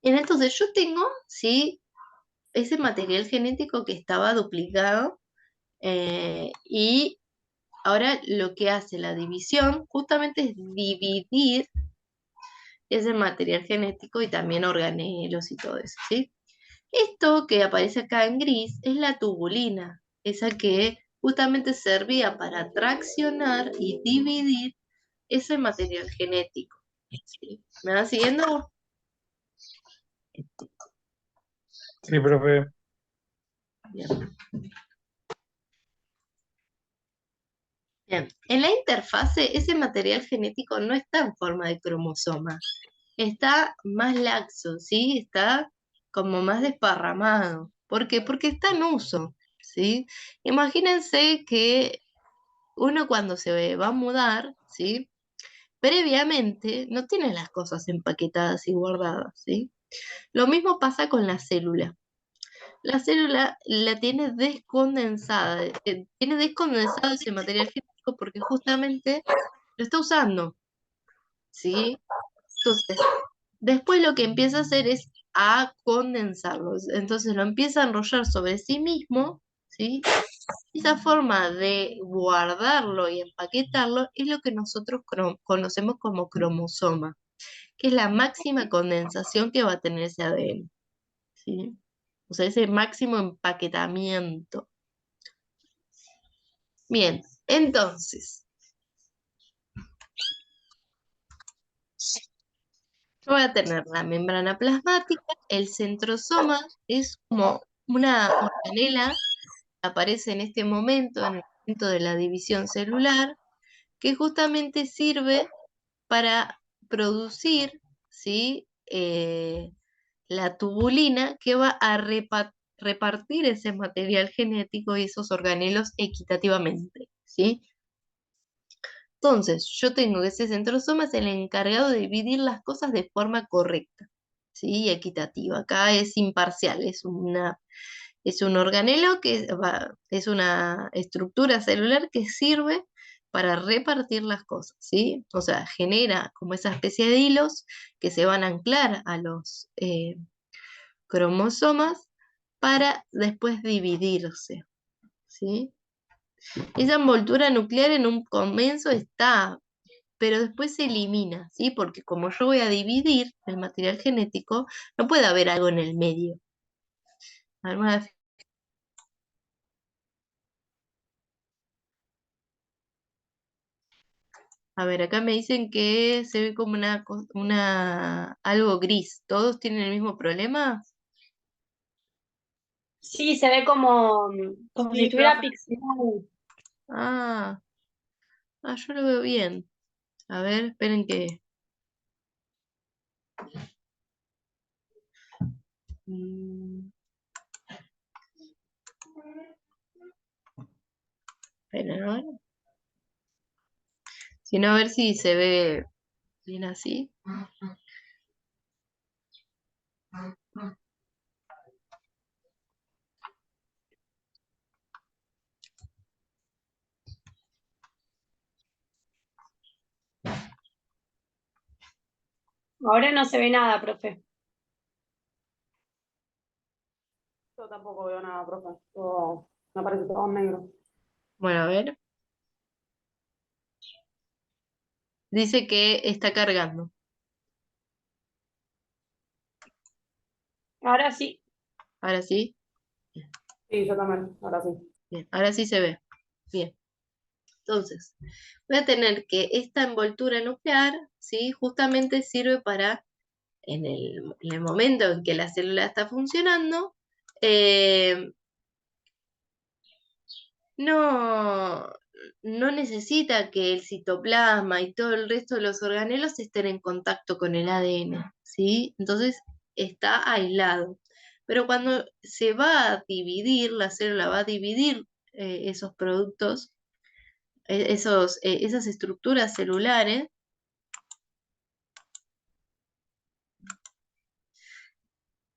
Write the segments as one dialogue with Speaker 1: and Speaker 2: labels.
Speaker 1: Entonces yo tengo, ¿sí? Ese material genético que estaba duplicado y ahora lo que hace la división justamente es dividir ese material genético y también organelos y todo eso, ¿sí? Esto que aparece acá en gris es la tubulina, esa que justamente servía para traccionar y dividir ese material genético, ¿sí? ¿Me van siguiendo?
Speaker 2: Sí, profe.
Speaker 1: Bien. Bien. En la interfase, ese material genético no está en forma de cromosoma, está más laxo, ¿sí? Está como más desparramado. ¿Por qué? Porque está en uso, ¿sí? Imagínense que uno cuando se va a mudar, ¿sí? Previamente no tiene las cosas empaquetadas y guardadas, ¿sí? Lo mismo pasa con la célula. La célula la tiene descondensado ese material genético porque justamente lo está usando, ¿sí? Entonces, después lo que empieza a hacer es a condensarlo. Entonces lo empieza a enrollar sobre sí mismo, ¿sí? Esa forma de guardarlo y empaquetarlo es lo que nosotros conocemos como cromosoma, que es la máxima condensación que va a tener ese ADN, ¿sí? O sea, ese máximo empaquetamiento. Bien, entonces, yo voy a tener la membrana plasmática, el centrosoma es como una organela que aparece en este momento, en el momento de la división celular, que justamente sirve para producir, ¿sí? La tubulina que va a repartir ese material genético y esos organelos equitativamente, ¿sí? Entonces, yo tengo que ese centrosoma es el encargado de dividir las cosas de forma correcta, ¿sí? Y equitativa. Acá es imparcial, es un organelo es una estructura celular que sirve para repartir las cosas, ¿sí? O sea, genera como esa especie de hilos que se van a anclar a los cromosomas para después dividirse, ¿sí? Esa envoltura nuclear en un comienzo está, pero después se elimina, ¿sí? Porque como yo voy a dividir el material genético, no puede haber algo en el medio. ¿Alguna A ver, acá me dicen que se ve como algo gris. ¿Todos tienen el mismo problema?
Speaker 3: Sí, se ve como si
Speaker 2: Sí,
Speaker 3: estuviera
Speaker 2: profe.
Speaker 3: pixelado.
Speaker 1: Ah, yo lo veo bien. A ver, esperen que... mm, esperen, a ver. Si no, a ver si se ve bien así.
Speaker 3: Ahora no se ve nada, profe.
Speaker 4: Yo tampoco veo nada, profe. Me parece todo negro.
Speaker 1: Bueno, a ver. Dice que está cargando.
Speaker 3: Ahora sí.
Speaker 1: Ahora sí.
Speaker 4: Sí, yo también, ahora sí.
Speaker 1: Bien, ahora sí se ve. Bien. Entonces, voy a tener que esta envoltura nuclear, ¿sí? Justamente sirve para en el momento en que la célula está funcionando, eh, no, no necesita que el citoplasma y todo el resto de los organelos estén en contacto con el ADN, ¿sí? Entonces está aislado. Pero cuando se va a dividir, la célula va a dividir esos productos, esas estructuras celulares,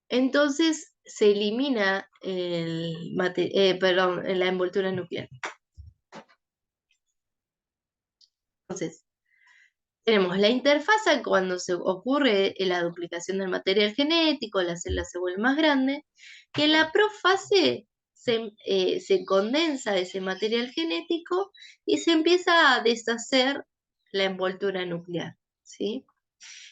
Speaker 1: entonces se elimina perdón, la envoltura nuclear. Entonces, Tenemos la interfasa cuando se ocurre la duplicación del material genético, la célula se vuelve más grande, y en la profase se condensa ese material genético y se empieza a deshacer la envoltura nuclear, ¿sí?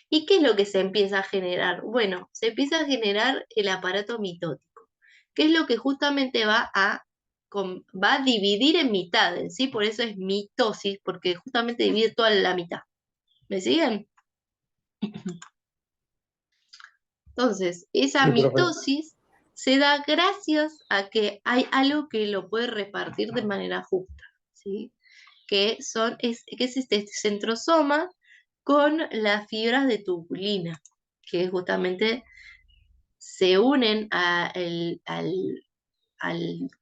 Speaker 1: ¿Y qué es lo que se empieza a generar? Bueno, se empieza a generar el aparato mitótico, que es lo que justamente va a dividir en mitades, ¿sí? Por eso es mitosis, porque justamente divide toda la mitad. ¿Me siguen? Entonces, esa
Speaker 2: Sí, profe.
Speaker 1: mitosis se da gracias a que hay algo que lo puede repartir de manera justa, ¿sí? Que es este centrosoma con las fibras de tubulina, que justamente se unen al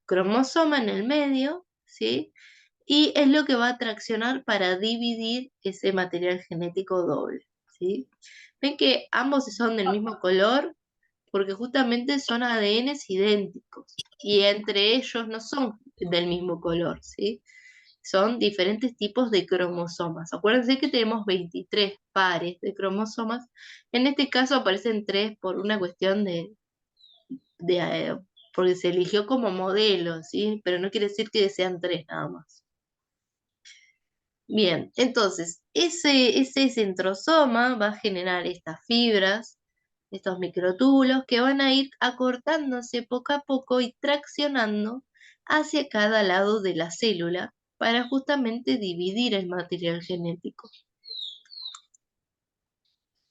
Speaker 1: cromosoma en el medio, ¿sí? Y es lo que va a traccionar para dividir ese material genético doble, ¿sí? Ven que ambos son del mismo color porque justamente son ADNs idénticos y entre ellos no son del mismo color, ¿sí? Son diferentes tipos de cromosomas. Acuérdense que tenemos 23 pares de cromosomas. En este caso aparecen 3 por una cuestión de porque se eligió como modelo, ¿sí? Pero no quiere decir que sean 3 nada más. Bien, entonces, ese centrosoma va a generar estas fibras, estos microtúbulos que van a ir acortándose poco a poco y traccionando hacia cada lado de la célula para justamente dividir el material genético.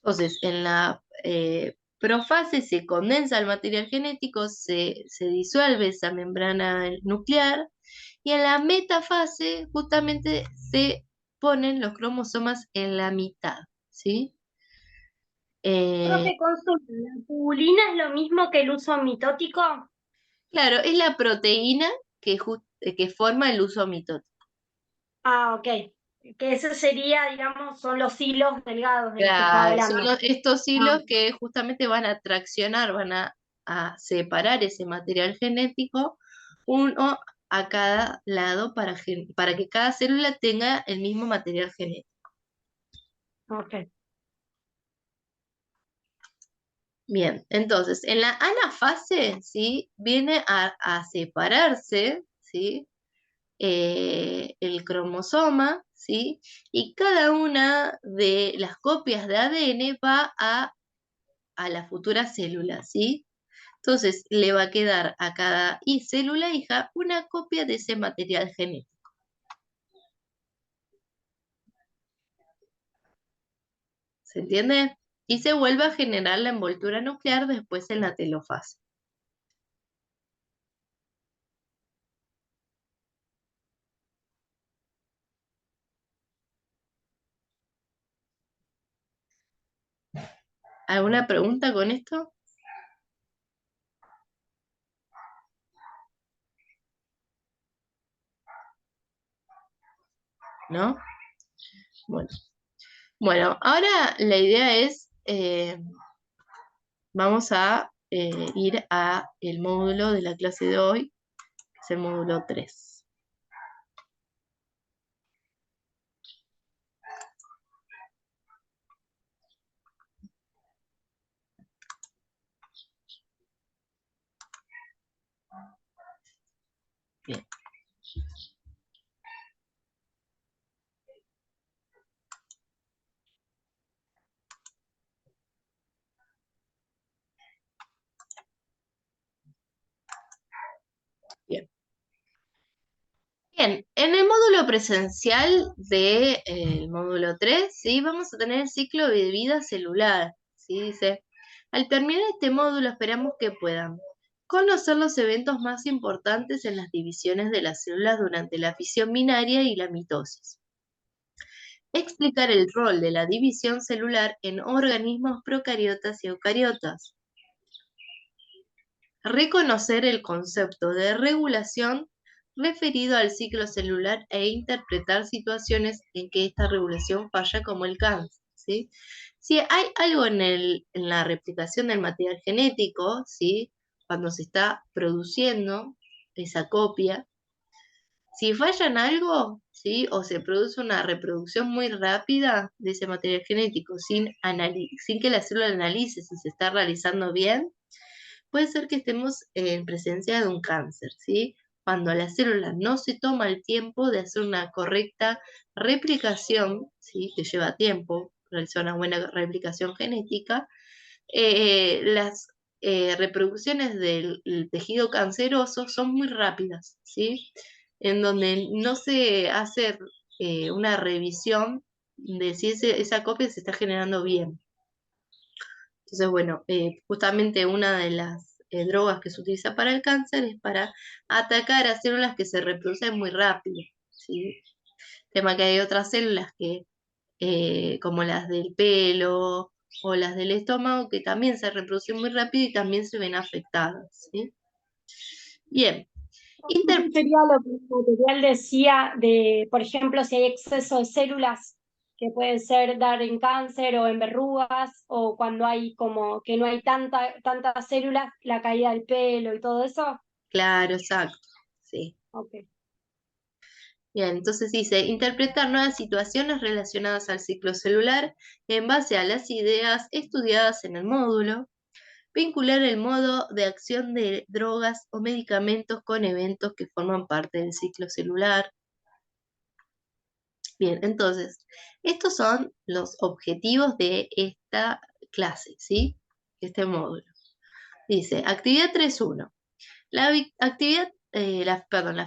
Speaker 1: Entonces, en la profase se condensa el material genético, se disuelve esa membrana nuclear y en la metafase justamente se ponen los cromosomas en la mitad, ¿sí?
Speaker 3: Profe, consulta, ¿la tubulina es lo mismo que el uso mitótico?
Speaker 1: Claro, es la proteína que forma el uso mitótico.
Speaker 3: Ah, ok. Que ese sería, digamos, son los hilos delgados de los que estaba
Speaker 1: Claro, son
Speaker 3: hablando.
Speaker 1: estos
Speaker 3: Ah,
Speaker 1: hilos que justamente van a traccionar, a separar ese material genético, uno a cada lado para que cada célula tenga el mismo material genético.
Speaker 3: ok.
Speaker 1: Bien, entonces, en la anafase, ¿sí? Viene a separarse, ¿sí? El cromosoma, ¿sí? Y cada una de las copias de ADN va a la futura célula, ¿sí? Entonces, le va a quedar a cada célula hija una copia de ese material genético. ¿Se entiende? Y se vuelve a generar la envoltura nuclear después en la telofase. ¿Alguna pregunta con esto? ¿No? Bueno. Bueno, ahora la idea es, vamos a ir a el módulo de la clase de hoy, que es el módulo 3. Bien. Bien. Bien, en el módulo presencial del módulo 3, ¿sí? Vamos a tener el ciclo de vida celular, ¿sí? Dice, al terminar este módulo esperamos que puedan conocer los eventos más importantes en las divisiones de las células durante la fisión binaria y la mitosis. Explicar el rol de la división celular en organismos procariotas y eucariotas. Reconocer el concepto de regulación referido al ciclo celular e interpretar situaciones en que esta regulación falla como el cáncer, ¿sí? Si hay algo en la replicación del material genético, ¿sí? Cuando se está produciendo esa copia, Si falla en algo, ¿sí? O se produce una reproducción muy rápida de ese material genético sin que la célula analice si se está realizando bien, puede ser que estemos en presencia de un cáncer, ¿sí? Cuando la célula no se toma el tiempo de hacer una correcta replicación, ¿sí? Que lleva tiempo realizar una buena replicación genética, las reproducciones del tejido canceroso son muy rápidas, ¿sí? En donde no se hace una revisión de si esa copia se está generando bien. Entonces, bueno, justamente una de las drogas que se utiliza para el cáncer es para atacar a células que se reproducen muy rápido, ¿sí? Tema que hay otras células que, como las del pelo o las del estómago, que también se reproducen muy rápido y también se ven afectadas, ¿sí? Bien.
Speaker 3: ¿Qué sería lo que el material decía de, por ejemplo, si hay exceso de células que pueden ser dar en cáncer o en verrugas, o cuando hay como que no hay tantas células, la caída del pelo y todo eso?
Speaker 1: Claro, exacto, sí.
Speaker 3: Ok.
Speaker 1: Bien, entonces dice, interpretar nuevas situaciones relacionadas al ciclo celular en base a las ideas estudiadas en el módulo, vincular el modo de acción de drogas o medicamentos con eventos que forman parte del ciclo celular. Bien, entonces, estos son los objetivos de esta clase, ¿sí? Este módulo. Dice, actividad 3.1. La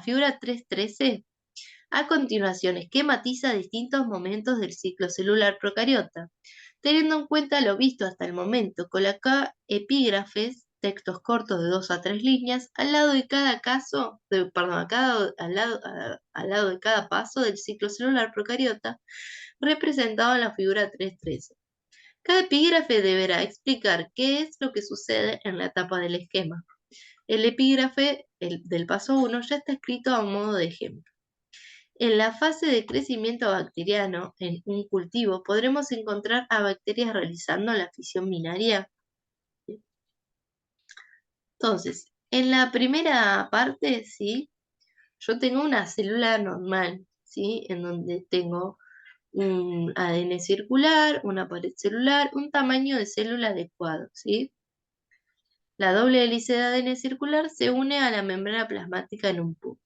Speaker 1: figura 3.13 a continuación esquematiza distintos momentos del ciclo celular procariota, teniendo en cuenta lo visto hasta el momento. Coloca epígrafes, textos cortos de 2 a 3 líneas, al lado de cada al lado de cada paso del ciclo celular procariota, representado en la figura 3.13. Cada epígrafe deberá explicar qué es lo que sucede en la etapa del esquema. El epígrafe del paso 1 ya está escrito a modo de ejemplo. En la fase de crecimiento bacteriano en un cultivo podremos encontrar a bacterias realizando la fisión binaria. Entonces, en la primera parte, ¿sí? Yo tengo una célula normal, ¿sí? En donde tengo un ADN circular, una pared celular, un tamaño de célula adecuado, ¿sí? La doble hélice de ADN circular se une a la membrana plasmática en un punto.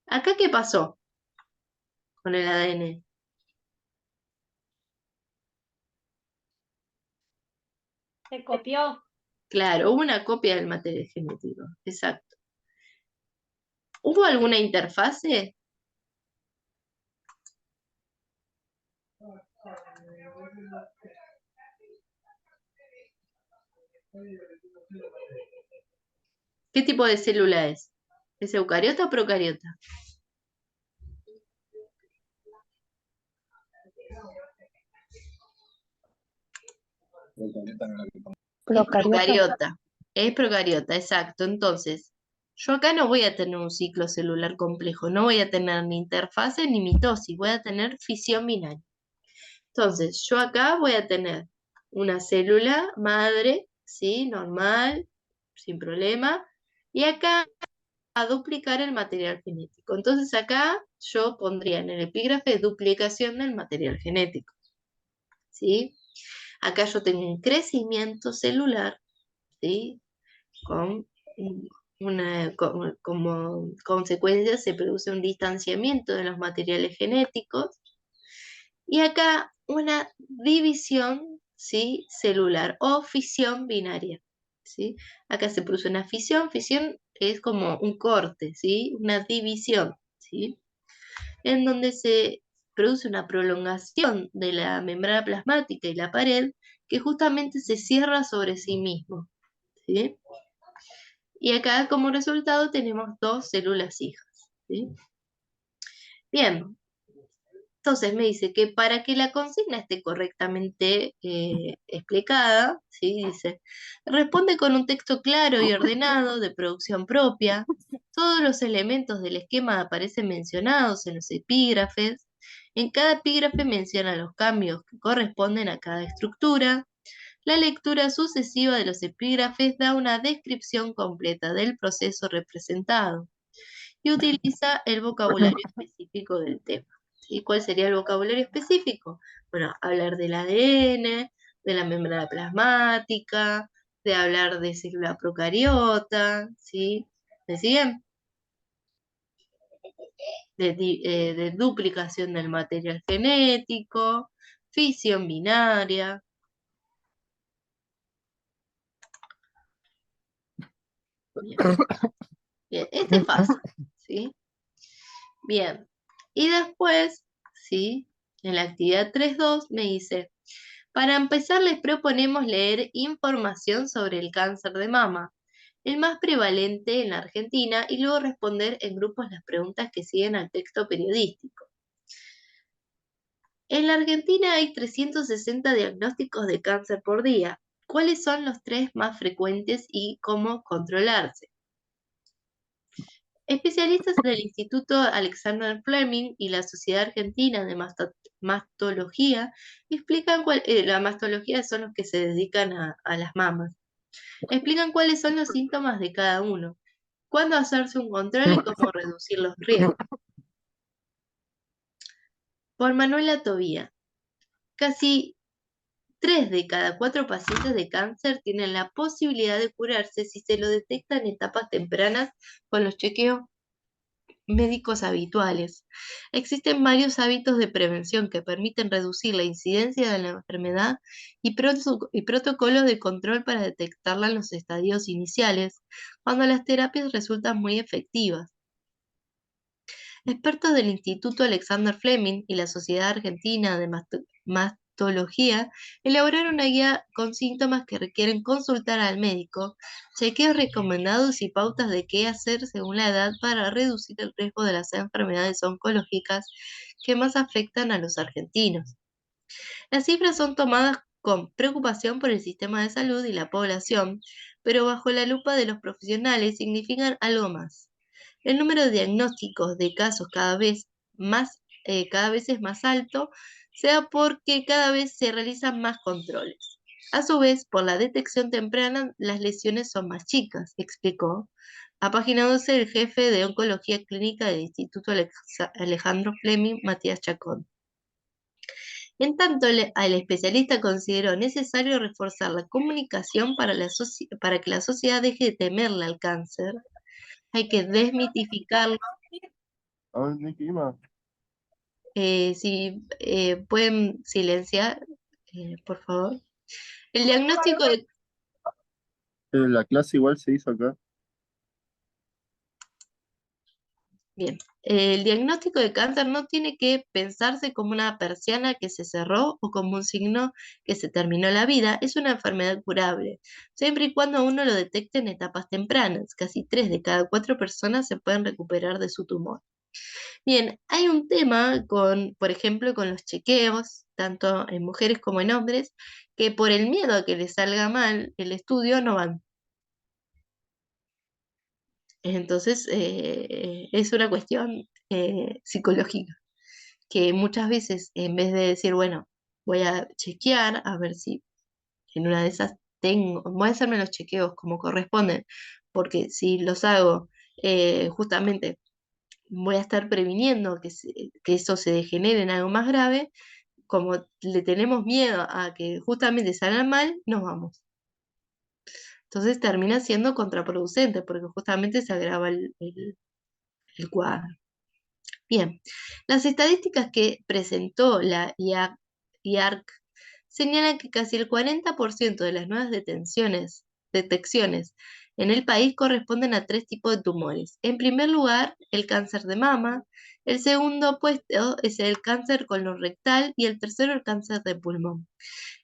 Speaker 1: ¿Acá qué pasó con el ADN?
Speaker 3: ¿Se copió?
Speaker 1: Claro, hubo una copia del material genético, exacto. ¿Hubo alguna interfase? ¿Qué tipo de célula es? ¿Es eucariota o procariota? Procariota. Es procariota, exacto. Entonces, yo acá no voy a tener un ciclo celular complejo, no voy a tener ni interfase ni mitosis, voy a tener fisión binaria. Entonces, yo acá voy a tener una célula madre, ¿sí? Normal, sin problema. Y acá a duplicar el material genético. Entonces acá yo pondría en el epígrafe duplicación del material genético. ¿Sí? Acá yo tengo un crecimiento celular, ¿sí? Con como consecuencia se produce un distanciamiento de los materiales genéticos. Y acá una división, ¿sí? Celular o fisión binaria, ¿sí? Acá se produce una fisión es como un corte, ¿sí? Una división, ¿sí? En donde se produce una prolongación de la membrana plasmática y la pared que justamente se cierra sobre sí mismo, ¿sí? Y acá como resultado tenemos 2 células hijas, ¿sí? Bien, entonces me dice que para que la consigna esté correctamente explicada, ¿sí? Dice, responde con un texto claro y ordenado de producción propia. Todos los elementos del esquema aparecen mencionados en los epígrafes. En cada epígrafe menciona los cambios que corresponden a cada estructura. La lectura sucesiva de los epígrafes da una descripción completa del proceso representado. y utiliza el vocabulario específico del tema. ¿Sí? ¿Cuál sería el vocabulario específico? Bueno, hablar del ADN, de la membrana plasmática, de hablar de célula procariota, ¿sí? ¿Me siguen? De duplicación del material genético, fisión binaria. Bien. Bien, este es fácil, ¿sí? Bien. Y después, ¿sí? En la actividad 3.2 me dice, para empezar les proponemos leer información sobre el cáncer de mama, el más prevalente en la Argentina, y luego responder en grupos las preguntas que siguen al texto periodístico. En la Argentina hay 360 diagnósticos de cáncer por día. ¿Cuáles son los 3 más frecuentes y cómo controlarse? Especialistas del Instituto Alexander Fleming y la Sociedad Argentina de Mastología explican la mastología son los que se dedican a las mamas. Explican cuáles son los síntomas de cada uno, cuándo hacerse un control y cómo reducir los riesgos. Por Manuela Tobía. Casi 3 de cada 4 pacientes de cáncer tienen la posibilidad de curarse si se lo detecta en etapas tempranas con los chequeos médicos habituales. Existen varios hábitos de prevención que permiten reducir la incidencia de la enfermedad y protocolos de control para detectarla en los estadios iniciales, cuando las terapias resultan muy efectivas. Expertos del Instituto Alexander Fleming y la Sociedad Argentina de Mastología elaboraron una guía con síntomas que requieren consultar al médico, chequeos recomendados y pautas de qué hacer según la edad para reducir el riesgo de las enfermedades oncológicas que más afectan a los argentinos. Las cifras son tomadas con preocupación por el sistema de salud y la población, pero bajo la lupa de los profesionales significan algo más. El número de diagnósticos de casos cada vez es más alto, sea porque cada vez se realizan más controles. A su vez, por la detección temprana, las lesiones son más chicas, explicó. A página 12, el jefe de Oncología Clínica del Instituto Alejandro Fleming, Matías Chacón. En tanto, el especialista consideró necesario reforzar la comunicación para que la sociedad deje de temerle al cáncer. Hay que desmitificarlo. Si pueden silenciar, por favor. El diagnóstico de...
Speaker 5: La clase igual se hizo acá.
Speaker 1: Bien. El diagnóstico de cáncer no tiene que pensarse como una persiana que se cerró o como un signo que se terminó la vida. Es una enfermedad curable, siempre y cuando uno lo detecte en etapas tempranas. Casi 3 de cada 4 personas se pueden recuperar de su tumor. Bien, hay un tema por ejemplo, con los chequeos, tanto en mujeres como en hombres, que por el miedo a que les salga mal el estudio no van. Entonces, es una cuestión psicológica, que muchas veces en vez de decir, bueno, voy a chequear a ver si en una de esas voy a hacerme los chequeos como corresponden, porque si los hago justamente voy a estar previniendo que eso se degenere en algo más grave, como le tenemos miedo a que justamente salga mal, nos vamos. Entonces termina siendo contraproducente porque justamente se agrava el cuadro. Bien, las estadísticas que presentó la IARC señalan que casi el 40% de las nuevas detecciones en el país corresponden a 3 tipos de tumores. En primer lugar, el cáncer de mama, el segundo puesto es el cáncer colorectal y el tercero el cáncer de pulmón.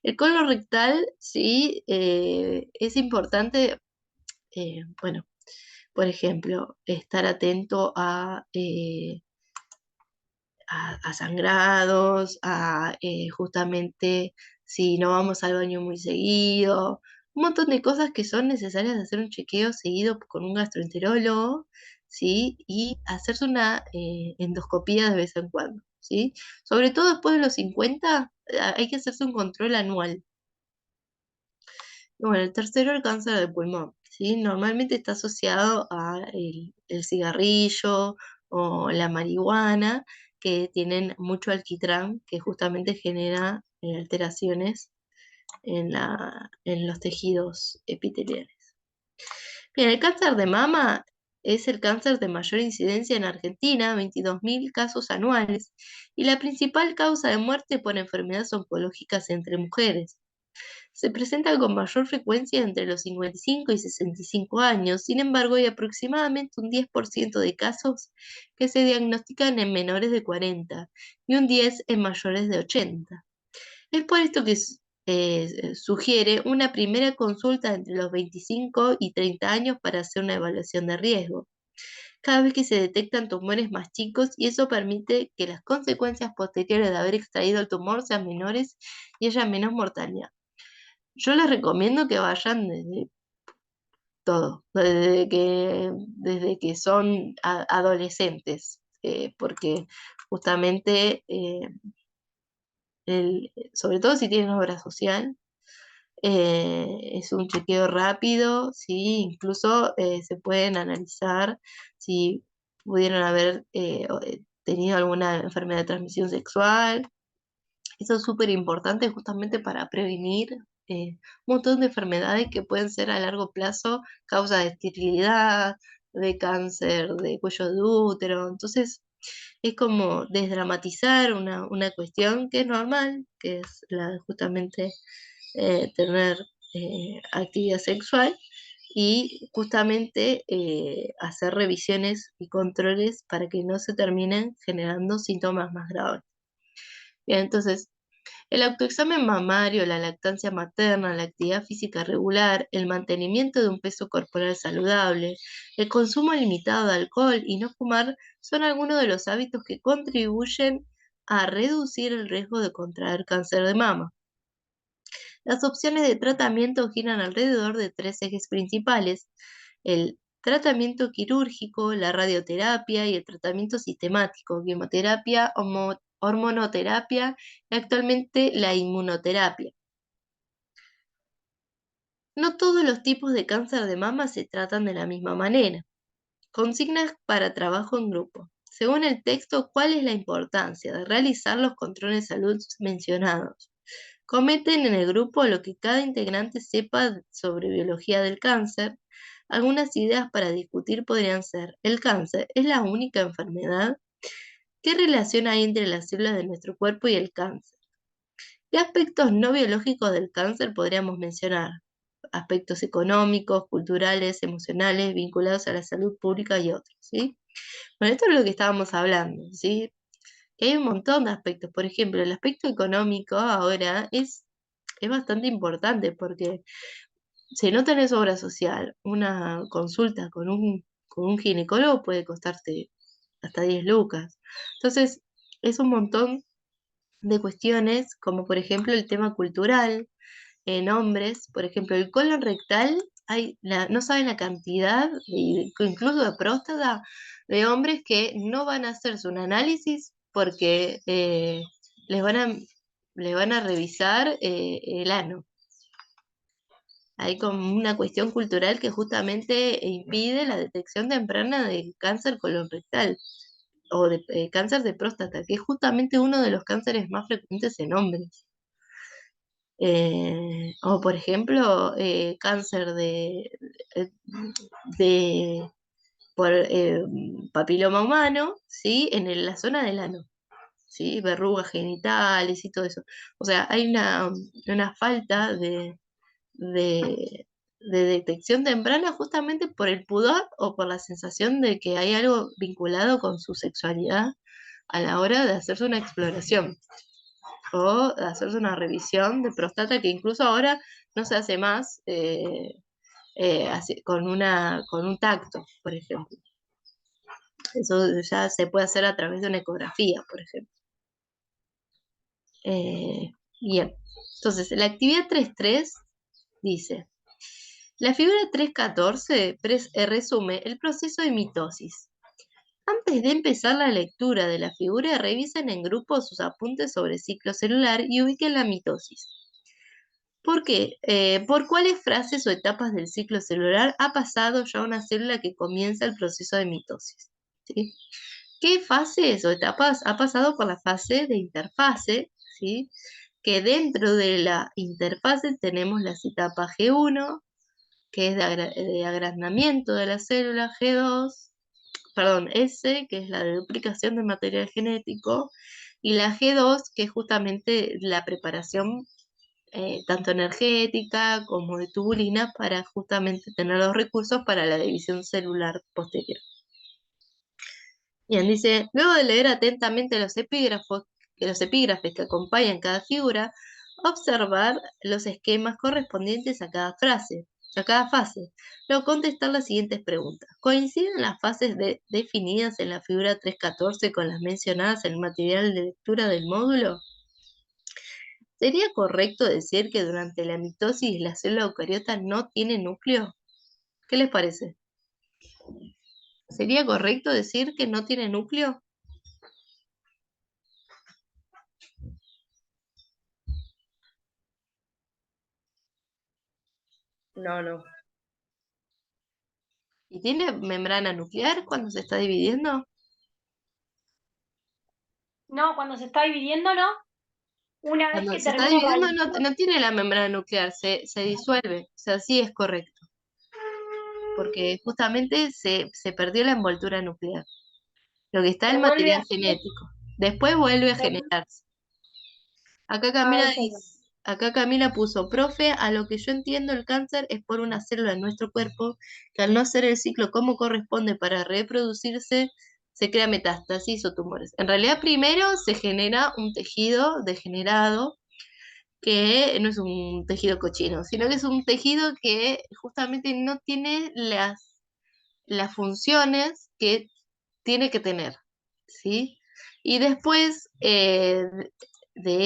Speaker 1: El colorectal, sí, es importante, bueno, por ejemplo, estar atento a sangrados, justamente si no vamos al baño muy seguido, un montón de cosas que son necesarias de hacer un chequeo seguido con un gastroenterólogo, ¿sí? Y hacerse una endoscopía de vez en cuando, ¿sí? Sobre todo después de los 50, hay que hacerse un control anual. Bueno, el tercero, el cáncer de pulmón, ¿sí? Normalmente está asociado a el cigarrillo o la marihuana, que tienen mucho alquitrán, que justamente genera alteraciones en los tejidos epiteliales. Bien, el cáncer de mama es el cáncer de mayor incidencia en Argentina, 22.000 casos anuales, y la principal causa de muerte por enfermedades oncológicas entre mujeres. Se presenta con mayor frecuencia entre los 55 y 65 años, sin embargo, hay aproximadamente un 10% de casos que se diagnostican en menores de 40 y un 10% en mayores de 80. Es por esto que sugiere una primera consulta entre los 25 y 30 años para hacer una evaluación de riesgo, cada vez que se detectan tumores más chicos, y eso permite que las consecuencias posteriores de haber extraído el tumor sean menores y haya menos mortalidad. Yo les recomiendo que vayan desde todo, desde que son adolescentes, porque justamente, sobre todo si tienen obra social, es un chequeo rápido, ¿sí? Incluso se pueden analizar si pudieron haber tenido alguna enfermedad de transmisión sexual. Eso es súper importante justamente para prevenir un montón de enfermedades que pueden ser a largo plazo causa de esterilidad, de cáncer de cuello de útero. Entonces, es como desdramatizar una cuestión que es normal, que es justamente tener actividad sexual, y justamente hacer revisiones y controles para que no se terminen generando síntomas más graves. Bien, entonces, el autoexamen mamario, la lactancia materna, la actividad física regular, el mantenimiento de un peso corporal saludable, el consumo limitado de alcohol y no fumar son algunos de los hábitos que contribuyen a reducir el riesgo de contraer cáncer de mama. Las opciones de tratamiento giran alrededor de tres ejes principales: el tratamiento quirúrgico, la radioterapia y el tratamiento sistemático, quimioterapia, hormonoterapia y actualmente la inmunoterapia. No todos los tipos de cáncer de mama se tratan de la misma manera. Consignas para trabajo en grupo. Según el texto, ¿cuál es la importancia de realizar los controles de salud mencionados? Cometen en el grupo lo que cada integrante sepa sobre biología del cáncer. Algunas ideas para discutir podrían ser: ¿el cáncer es la única enfermedad? ¿Qué relación hay entre las células de nuestro cuerpo y el cáncer? ¿Qué aspectos no biológicos del cáncer podríamos mencionar? Aspectos económicos, culturales, emocionales, vinculados a la salud pública y otros, ¿sí? Bueno, esto es lo que estábamos hablando, ¿sí? Que hay un montón de aspectos. Por ejemplo, el aspecto económico ahora es bastante importante, porque si no tenés obra social, una consulta con un ginecólogo puede costarte hasta 10 lucas. Entonces, es un montón de cuestiones, como por ejemplo el tema cultural en hombres. Por ejemplo, el colon rectal, no saben la cantidad, incluso de próstata, de hombres que no van a hacerse un análisis porque les van a, les van a revisar el ano. Hay como una cuestión cultural que justamente impide la detección temprana de cáncer colorectal o de cáncer de próstata, que es justamente uno de los cánceres más frecuentes en hombres. O por ejemplo, cáncer eh, de por papiloma humano, ¿sí? La zona del ano, ¿sí? Verrugas genitales y todo eso. O sea, hay una falta de, de detección temprana justamente por el pudor o por la sensación de que hay algo vinculado con su sexualidad a la hora de hacerse una exploración o de hacerse una revisión de próstata, que incluso ahora no se hace más con un tacto, por ejemplo. Eso ya se puede hacer a través de una ecografía, por ejemplo. Eh, Bien, entonces la actividad 3.3 dice: la figura 3.14 resume el proceso de mitosis. Antes de empezar la lectura de la figura, revisen en grupo sus apuntes sobre ciclo celular y ubiquen la mitosis. ¿Por qué? ¿Por cuáles fases o etapas del ciclo celular ha pasado ya una célula que comienza el proceso de mitosis? ¿Sí? ¿Qué fases o etapas ha pasado por la fase de interfase? ¿Sí? Que dentro de la interfase tenemos las etapas G1, que es de agrandamiento de la célula, G2, perdón, S, que es la de duplicación del material genético, y la G2, que es justamente la preparación tanto energética como de tubulina para justamente tener los recursos para la división celular posterior. Bien, dice, luego de leer atentamente los epígrafes que acompañan cada figura, observar los esquemas correspondientes a cada frase, a cada fase. Luego contestar las siguientes preguntas. ¿Coinciden las fases definidas en la figura 314 con las mencionadas en el material de lectura del módulo? ¿Sería correcto decir que durante la mitosis la célula eucariota no tiene núcleo? ¿Qué les parece? ¿Sería correcto decir que no tiene núcleo? No. ¿Y tiene membrana nuclear cuando se está dividiendo?
Speaker 3: No, cuando se está dividiendo, no. Una vez
Speaker 1: Cuando
Speaker 3: que
Speaker 1: se está
Speaker 3: termina
Speaker 1: dividiendo
Speaker 3: de...
Speaker 1: no tiene la membrana nuclear, se disuelve. O sea, sí es correcto. Porque justamente se perdió la envoltura nuclear. Lo que está es
Speaker 3: Se
Speaker 1: el
Speaker 3: vuelve
Speaker 1: material
Speaker 3: a...
Speaker 1: genético. Después vuelve a
Speaker 3: se-
Speaker 1: generarse. Acá
Speaker 3: Ah,
Speaker 1: Camila
Speaker 3: eso no.
Speaker 1: dice, acá Camila puso, profe, a lo que yo entiendo el cáncer es por una célula en nuestro cuerpo que al no hacer el ciclo como corresponde para reproducirse, se crea metástasis o tumores. En realidad primero se genera un tejido degenerado que no es un tejido cochino, sino que es un tejido que justamente no tiene las funciones que tiene que tener, ¿sí? Y después de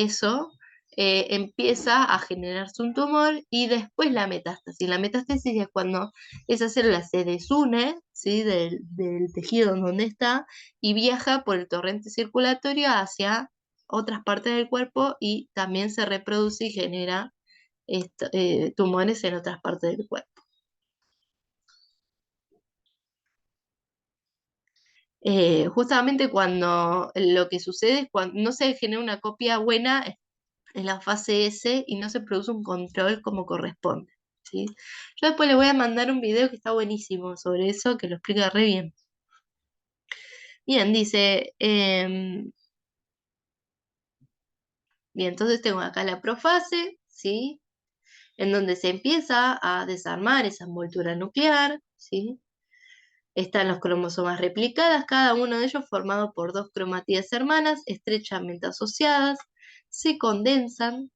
Speaker 1: eso empieza a generarse un tumor y después la metástasis. La metástasis es cuando esa célula se desune, ¿sí? del tejido en donde está y viaja por el torrente circulatorio hacia otras partes del cuerpo y también se reproduce y genera tumores en otras partes del cuerpo. Justamente cuando lo que sucede es cuando no se genera una copia buena en la fase S y no se produce un control como corresponde, ¿sí? Yo después le voy a mandar un video que está buenísimo sobre eso, que lo explica re bien. Bien, dice, bien, entonces tengo acá la profase, ¿sí? En donde se empieza a desarmar esa envoltura nuclear, ¿sí? Están los cromosomas replicadas, cada uno de ellos formado por dos cromatías hermanas estrechamente asociadas, se condensan.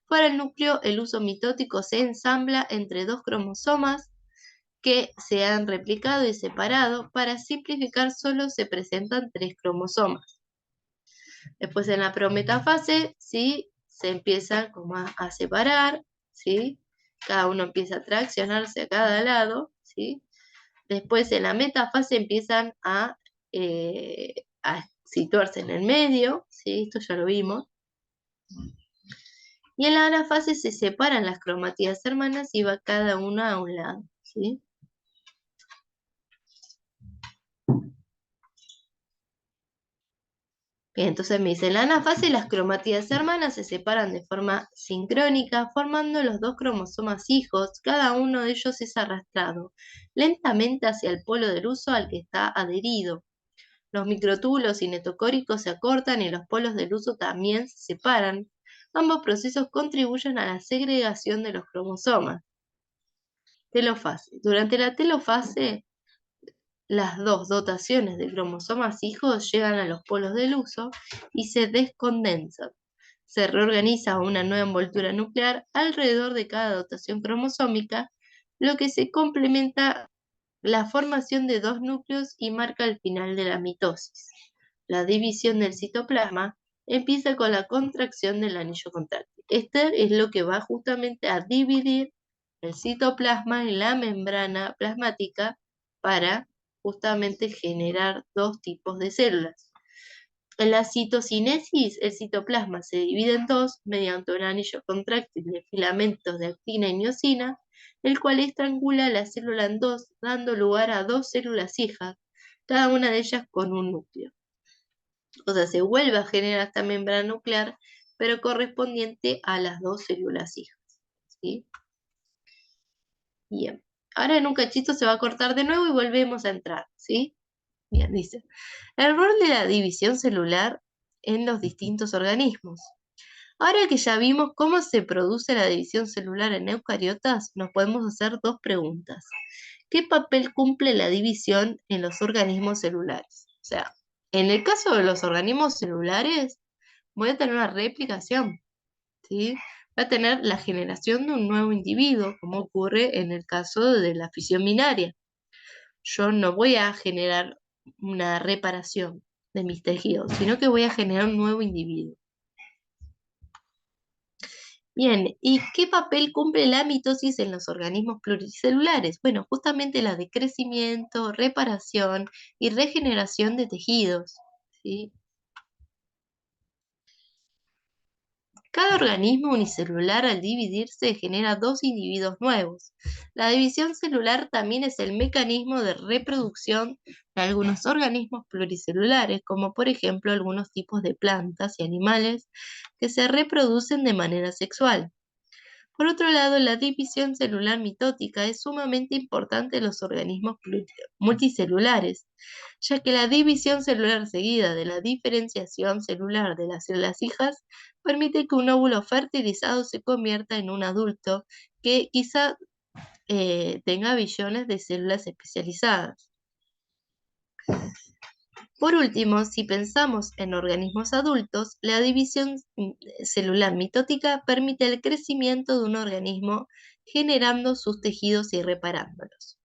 Speaker 1: Para el núcleo, el uso mitótico se ensambla entre dos cromosomas que se han replicado y separado. Para simplificar, solo se presentan tres cromosomas. Después en la prometafase, ¿sí? Se empieza como a separar, ¿sí? Cada uno empieza a traccionarse a cada lado, ¿sí? Después en la metafase empiezan a situarse en el medio, ¿sí? Esto ya lo vimos. Y en la anafase se separan las cromatías hermanas y va cada una a un lado, ¿sí? Bien, entonces me dice, en la anafase las cromatías hermanas se separan de forma sincrónica, formando los dos cromosomas hijos, cada uno de ellos es arrastrado lentamente hacia el polo del uso al que está adherido. Los microtúbulos cinetocóricos se acortan y los polos del uso también se separan. Ambos procesos contribuyen a la segregación de los cromosomas. Telofase. Durante la telofase, las dos dotaciones de cromosomas hijos llegan a los polos del uso y se descondensan. Se reorganiza una nueva envoltura nuclear alrededor de cada dotación cromosómica, lo que se complementa la formación de dos núcleos y marca el final de la mitosis. La división del citoplasma empieza con la contracción del anillo contráctil. Este es lo que va justamente a dividir el citoplasma en la membrana plasmática para justamente generar dos tipos de células. En la citocinesis, el citoplasma se divide en dos mediante un anillo contráctil de filamentos de actina y miosina, el cual estrangula la célula en dos, dando lugar a dos células hijas, cada una de ellas con un núcleo. O sea, se vuelve a generar esta membrana nuclear, pero correspondiente a las dos células hijas. ¿Sí? Bien. Ahora en un cachito se va a cortar de nuevo y volvemos a entrar. ¿Sí? Bien, dice. El rol de la división celular en los distintos organismos. Ahora que ya vimos cómo se produce la división celular en eucariotas, nos podemos hacer dos preguntas. ¿Qué papel cumple la división en los organismos celulares? O sea, en el caso de los organismos celulares, voy a tener una replicación, ¿sí? Va a tener la generación de un nuevo individuo, como ocurre en el caso de la fisión binaria. Yo no voy a generar una reparación de mis tejidos, sino que voy a generar un nuevo individuo. Bien, ¿y qué papel cumple la mitosis en los organismos pluricelulares? Bueno, justamente la de crecimiento, reparación y regeneración de tejidos, ¿sí? Cada organismo unicelular al dividirse genera dos individuos nuevos. La división celular también es el mecanismo de reproducción de algunos organismos pluricelulares, como por ejemplo algunos tipos de plantas y animales que se reproducen de manera sexual. Por otro lado, la división celular mitótica es sumamente importante en los organismos multicelulares, ya que la división celular seguida de la diferenciación celular de las células hijas permite que un óvulo fertilizado se convierta en un adulto que quizá tenga billones de células especializadas. Por último, si pensamos en organismos adultos, la división celular mitótica permite el crecimiento de un organismo generando sus tejidos y reparándolos.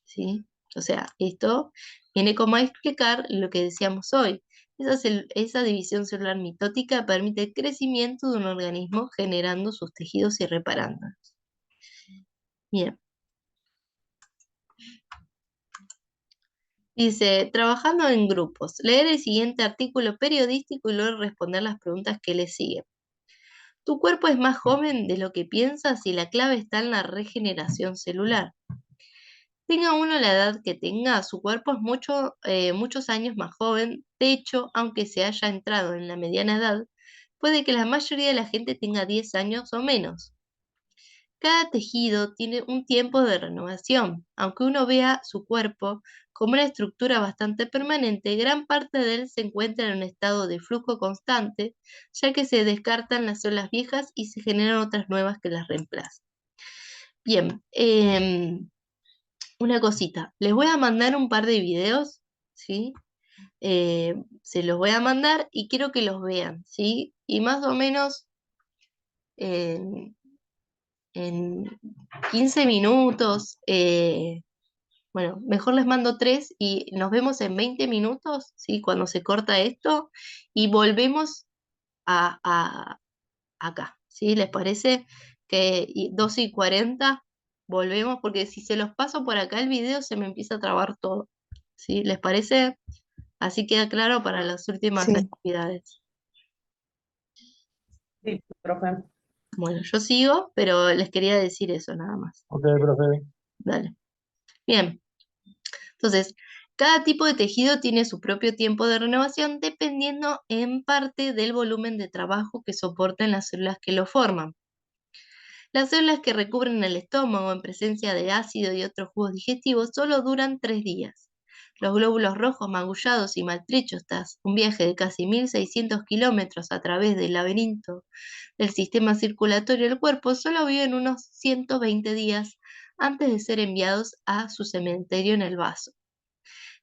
Speaker 1: ¿Sí? O sea, esto viene como a explicar lo que decíamos hoy. Esa división celular mitótica permite el crecimiento de un organismo generando sus tejidos y reparándolos. Bien. Dice, trabajando en grupos, leer el siguiente artículo periodístico y luego responder las preguntas que le siguen. Tu cuerpo es más joven de lo que piensas y la clave está en la regeneración celular. Tenga uno la edad que tenga, su cuerpo es muchos años más joven. De hecho, aunque se haya entrado en la mediana edad, puede que la mayoría de la gente tenga 10 años o menos. Cada tejido tiene un tiempo de renovación. Aunque uno vea su cuerpo como una estructura bastante permanente, gran parte de él se encuentra en un estado de flujo constante, ya que se descartan las células viejas y se generan otras nuevas que las reemplazan. Bien, una cosita. Les voy a mandar un par de videos, ¿sí? Se los voy a mandar y quiero que los vean, ¿sí? Y más o menos en 15 minutos, bueno, mejor les mando 3 y nos vemos en 20 minutos, ¿sí? Cuando se corta esto y volvemos acá, ¿sí? ¿Les parece? Que 2:40 volvemos porque si se los paso por acá el video se me empieza a trabar todo, ¿sí? ¿Les parece? Así queda claro para las últimas
Speaker 6: Sí.
Speaker 1: actividades.
Speaker 4: Sí, profe.
Speaker 1: Bueno, yo sigo, pero les quería decir eso nada más.
Speaker 2: Ok, profe.
Speaker 1: Dale. Bien. Entonces, cada tipo de tejido tiene su propio tiempo de renovación dependiendo en parte del volumen de trabajo que soportan las células que lo forman. Las células que recubren el estómago en presencia de ácido y otros jugos digestivos solo duran 3 días. Los glóbulos rojos magullados y maltrechos tras un viaje de casi 1.600 kilómetros a través del laberinto del sistema circulatorio del cuerpo solo viven unos 120 días antes de ser enviados a su cementerio en el vaso.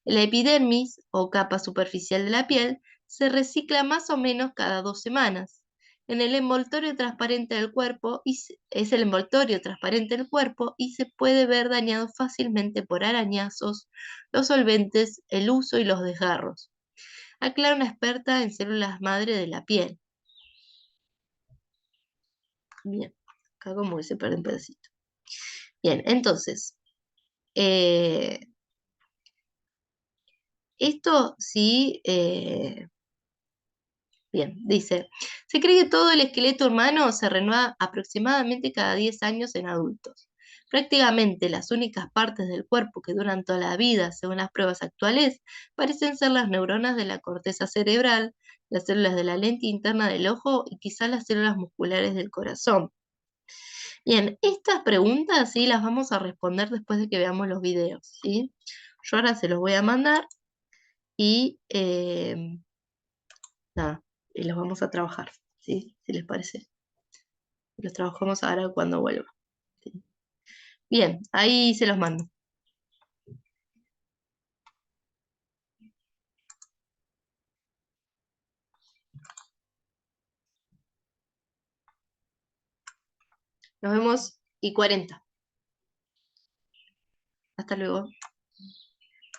Speaker 1: La epidermis, o capa superficial de la piel, se recicla más o menos cada 2 semanas. En el envoltorio transparente del cuerpo es el envoltorio transparente del cuerpo y se puede ver dañado fácilmente por arañazos, los solventes, el uso y los desgarros. Aclara una experta en células madre de la piel. Bien, acá como que se pierde un pedacito. Bien, entonces, esto sí, Bien, dice, se cree que todo el esqueleto humano se renueva aproximadamente cada 10 años en adultos. Prácticamente las únicas partes del cuerpo que duran toda la vida, según las pruebas actuales, parecen ser las neuronas de la corteza cerebral, las células de la lente interna del ojo y quizás las células musculares del corazón. Bien, estas preguntas sí las vamos a responder después de que veamos los videos, ¿sí? Yo ahora se los voy a mandar y nada, y los vamos a trabajar, ¿sí? Si les parece. Los trabajamos ahora cuando vuelva. ¿Sí? Bien, ahí se los mando. Nos vemos y 40. Hasta luego.